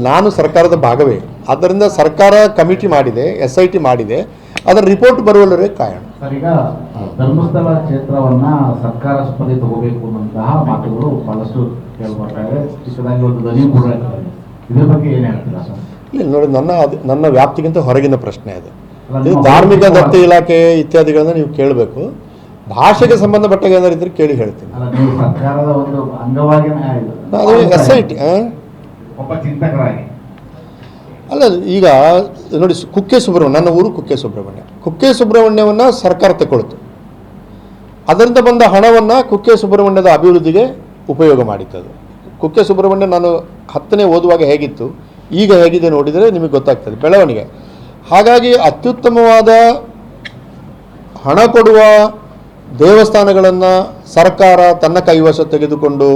ನಾನು ಸರ್ಕಾರದ ಭಾಗವೇ, ಆದ್ದರಿಂದ ಸರ್ಕಾರ ಕಮಿಟಿ ಮಾಡಿದೆ, SIT ಮಾಡಿದೆ, ಅದರ ರಿಪೋರ್ಟ್ ಬರುವವರೆಗೆ ಕಾಯೋಣ. ಸರ್, ಈಗ ಧರ್ಮಸ್ಥಳ ಕ್ಷೇತ್ರವನ್ನ ಸರ್ಕಾರ ಸ್ಪರ್ಧೆ ತಗೋಬೇಕು ಅನ್ನುವಂತಹ ಮಾತುಗಳು ಬಹಳಷ್ಟು ಕೇಳ್ಬರ್ತಾ ಇದೆ. ಚಿಕ್ಕದಾಗಿ ಒಂದು ಧ್ವನಿ ಕೂಡ ಇದ್ರ ಬಗ್ಗೆ ಏನು ಹೇಳ್ತೀರಾ ಸರ್? ಇಲ್ಲ ನೋಡಿ, ನನ್ನ ವ್ಯಾಪ್ತಿಗಿಂತ ಹೊರಗಿನ ಪ್ರಶ್ನೆ ಅದು. ಧಾರ್ಮಿಕ ದತ್ತಿ ಇಲಾಖೆ ಇತ್ಯಾದಿಗಳನ್ನ ನೀವು ಕೇಳಬೇಕು. ಭಾಷೆಗೆ ಸಂಬಂಧಪಟ್ಟ ಏನಾದ್ರು ಇದ್ರೆ ಕೇಳಿ ಹೇಳ್ತೀನಿ. ನೀವು ಸರ್ಕಾರದ ಒಂದು ಅಂಗವಾಗಿ ಅದು SIT ಒಬ್ಬ ಚಿಂತಕರಾಗಿ ಅಲ್ಲ. ಈಗ ನೋಡಿ, ಕುಕ್ಕೆ ಸುಬ್ರಹ್ಮಣ್ಯ, ನನ್ನ ಊರು ಕುಕ್ಕೆ ಸುಬ್ರಹ್ಮಣ್ಯವನ್ನು ಸರ್ಕಾರ ತಗೊಳ್ತು. ಅದರಿಂದ ಬಂದ ಹಣವನ್ನು ಕುಕ್ಕೆ ಸುಬ್ರಹ್ಮಣ್ಯದ ಅಭಿವೃದ್ಧಿಗೆ ಉಪಯೋಗ ಮಾಡಿತ್ತದು. ಕುಕ್ಕೆ ಸುಬ್ರಹ್ಮಣ್ಯ ನಾನು 10ನೇ ಓದುವಾಗ ಹೇಗಿತ್ತು, ಈಗ ಹೇಗಿದೆ ನೋಡಿದರೆ ನಿಮಗೆ ಗೊತ್ತಾಗ್ತದೆ ಬೆಳವಣಿಗೆ. ಹಾಗಾಗಿ ಅತ್ಯುತ್ತಮವಾದ ಹಣ ಕೊಡುವ ದೇವಸ್ಥಾನಗಳನ್ನು ಸರ್ಕಾರ ತನ್ನ ಕೈವಶ ತೆಗೆದುಕೊಂಡು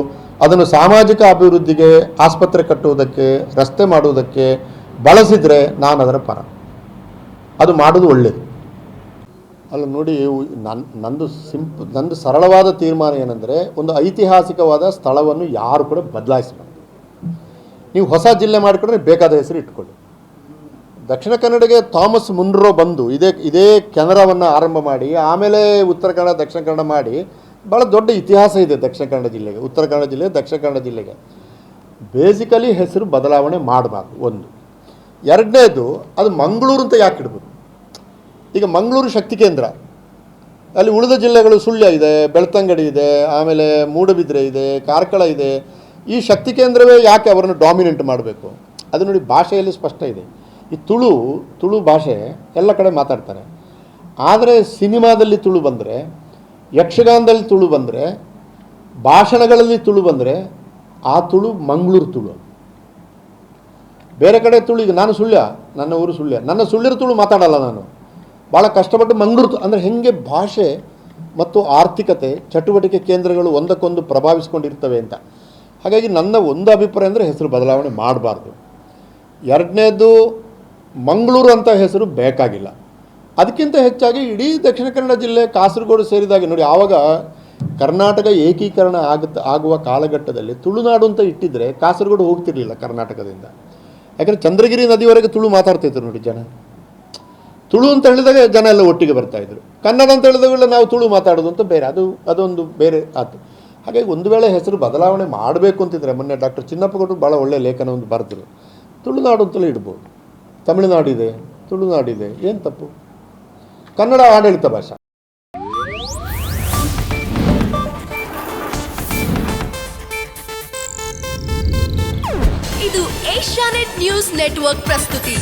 ಅದನ್ನು ಸಾಮಾಜಿಕ ಅಭಿವೃದ್ಧಿಗೆ, ಆಸ್ಪತ್ರೆ ಕಟ್ಟುವುದಕ್ಕೆ, ರಸ್ತೆ ಮಾಡುವುದಕ್ಕೆ ಬಳಸಿದರೆ ನಾನು ಅದರ ಪರ. ಅದು ಮಾಡೋದು ಒಳ್ಳೆಯದು. ಅಲ್ಲ ನೋಡಿ, ನಂದು ಸರಳವಾದ ತೀರ್ಮಾನ ಏನಂದರೆ, ಒಂದು ಐತಿಹಾಸಿಕವಾದ ಸ್ಥಳವನ್ನು ಯಾರು ಕೂಡ ಬದಲಾಯಿಸಬಾರ್ದು. ನೀವು ಹೊಸ ಜಿಲ್ಲೆ ಮಾಡಿಕೊಂಡ್ರೆ ಬೇಕಾದ ಹೆಸರು ಇಟ್ಕೊಳ್ಳಿ. ದಕ್ಷಿಣ ಕನ್ನಡಗೆ ಥಾಮಸ್ ಮುನ್ರೋ ಬಂದು ಇದೇ ಕೆನರಾವನ್ನು ಆರಂಭ ಮಾಡಿ ಆಮೇಲೆ ಉತ್ತರ ಕನ್ನಡ ದಕ್ಷಿಣ ಕನ್ನಡ ಮಾಡಿ ಭಾಳ ದೊಡ್ಡ ಇತಿಹಾಸ ಇದೆ ದಕ್ಷಿಣ ಕನ್ನಡ ಜಿಲ್ಲೆಗೆ. ಉತ್ತರ ಕನ್ನಡ ಜಿಲ್ಲೆ, ದಕ್ಷಿಣ ಕನ್ನಡ ಜಿಲ್ಲೆಗೆ ಬೇಸಿಕಲಿ ಹೆಸರು ಬದಲಾವಣೆ ಮಾಡಬಾರ್ದು ಒಂದು. ಎರಡನೇದು, ಅದು ಮಂಗಳೂರು ಅಂತ ಯಾಕೆ ಇಡ್ಬೋದು? ಈಗ ಮಂಗಳೂರು ಶಕ್ತಿ ಕೇಂದ್ರ, ಅಲ್ಲಿ ಉಳಿದ ಜಿಲ್ಲೆಗಳು ಸುಳ್ಯ ಇದೆ, ಬೆಳ್ತಂಗಡಿ ಇದೆ, ಆಮೇಲೆ ಮೂಡಬಿದ್ರೆ ಇದೆ, ಕಾರ್ಕಳ ಇದೆ. ಈ ಶಕ್ತಿ ಕೇಂದ್ರವೇ ಯಾಕೆ ಅವರನ್ನು ಡಾಮಿನೆಂಟ್ ಮಾಡಬೇಕು? ಅದು ನೋಡಿ, ಭಾಷೆಯಲ್ಲಿ ಸ್ಪಷ್ಟ ಇದೆ. ಈ ತುಳು ಭಾಷೆ ಎಲ್ಲ ಕಡೆ ಮಾತಾಡ್ತಾರೆ. ಆದರೆ ಸಿನಿಮಾದಲ್ಲಿ ತುಳು ಬಂದರೆ, ಯಕ್ಷಗಾನದಲ್ಲಿ ತುಳು ಬಂದರೆ, ಭಾಷಣಗಳಲ್ಲಿ ತುಳು ಬಂದರೆ ಆ ತುಳು ಮಂಗಳೂರು ತುಳು. ಬೇರೆ ಕಡೆ ತುಳು, ಈಗ ನಾನು ಸುಳ್ಯ, ನನ್ನ ಊರು ಸುಳ್ಯ, ನನ್ನ ಸುಳ್ಯರ ತುಳು ಮಾತಾಡಲ್ಲ ನಾನು. ಭಾಳ ಕಷ್ಟಪಟ್ಟು ಮಂಗಳೂರು ಅಂದರೆ ಹೆಂಗೆ ಭಾಷೆ ಮತ್ತು ಆರ್ಥಿಕತೆ ಚಟುವಟಿಕೆ ಕೇಂದ್ರಗಳು ಒಂದಕ್ಕೊಂದು ಪ್ರಭಾವಿಸ್ಕೊಂಡಿರ್ತವೆ ಅಂತ. ಹಾಗಾಗಿ ನನ್ನ ಒಂದು ಅಭಿಪ್ರಾಯ ಅಂದರೆ ಹೆಸರು ಬದಲಾವಣೆ ಮಾಡಬಾರ್ದು. ಎರಡನೇದು, ಮಂಗಳೂರು ಅಂತ ಹೆಸರು ಬೇಕಾಗಿಲ್ಲ. ಅದಕ್ಕಿಂತ ಹೆಚ್ಚಾಗಿ ಇಡೀ ದಕ್ಷಿಣ ಕನ್ನಡ ಜಿಲ್ಲೆ ಕಾಸರಗೋಡು ಸೇರಿದಾಗೆ ನೋಡಿ, ಆವಾಗ ಕರ್ನಾಟಕ ಏಕೀಕರಣ ಆಗುವ ಕಾಲಘಟ್ಟದಲ್ಲಿ ತುಳುನಾಡು ಅಂತ ಇಟ್ಟಿದ್ರೆ ಕಾಸರಗೋಡು ಹೋಗ್ತಿರ್ಲಿಲ್ಲ ಕರ್ನಾಟಕದಿಂದ. ಯಾಕಂದರೆ ಚಂದ್ರಗಿರಿ ನದಿವರೆಗೆ ತುಳು ಮಾತಾಡ್ತಿದ್ರು ನೋಡಿ ಜನ. ತುಳು ಅಂತ ಹೇಳಿದಾಗ ಜನ ಎಲ್ಲ ಒಟ್ಟಿಗೆ ಬರ್ತಾಯಿದ್ರು. ಕನ್ನಡ ಅಂತ ಹೇಳಿದಾಗೆಲ್ಲ ನಾವು ತುಳು ಮಾತಾಡೋದು ಅಂತ ಬೇರೆ, ಅದೊಂದು ಬೇರೆ ಆಯ್ತು. ಹಾಗಾಗಿ ಒಂದು ವೇಳೆ ಹೆಸರು ಬದಲಾವಣೆ ಮಾಡಬೇಕು ಅಂತಿದ್ರೆ, ಮೊನ್ನೆ ಡಾಕ್ಟರ್ ಚಿನ್ನಪ್ಪ ಗೌಡರು ಭಾಳ ಒಳ್ಳೆಯ ಲೇಖನ ಒಂದು ಬರೆದ್ರು. ತುಳುನಾಡು ಅಂತಲೇ ಇಡ್ಬೋದು. ತಮಿಳುನಾಡಿದೆ, ತುಳುನಾಡಿದೆ, ಏನು ತಪ್ಪು? ಕನ್ನಡ ಆಡಳಿತ ಭಾಷೆ. ಇದು ಏಷ್ಯಾನೆಟ್ ನ್ಯೂಸ್ ನೆಟ್ವರ್ಕ್ ಪ್ರಸ್ತುತಿ.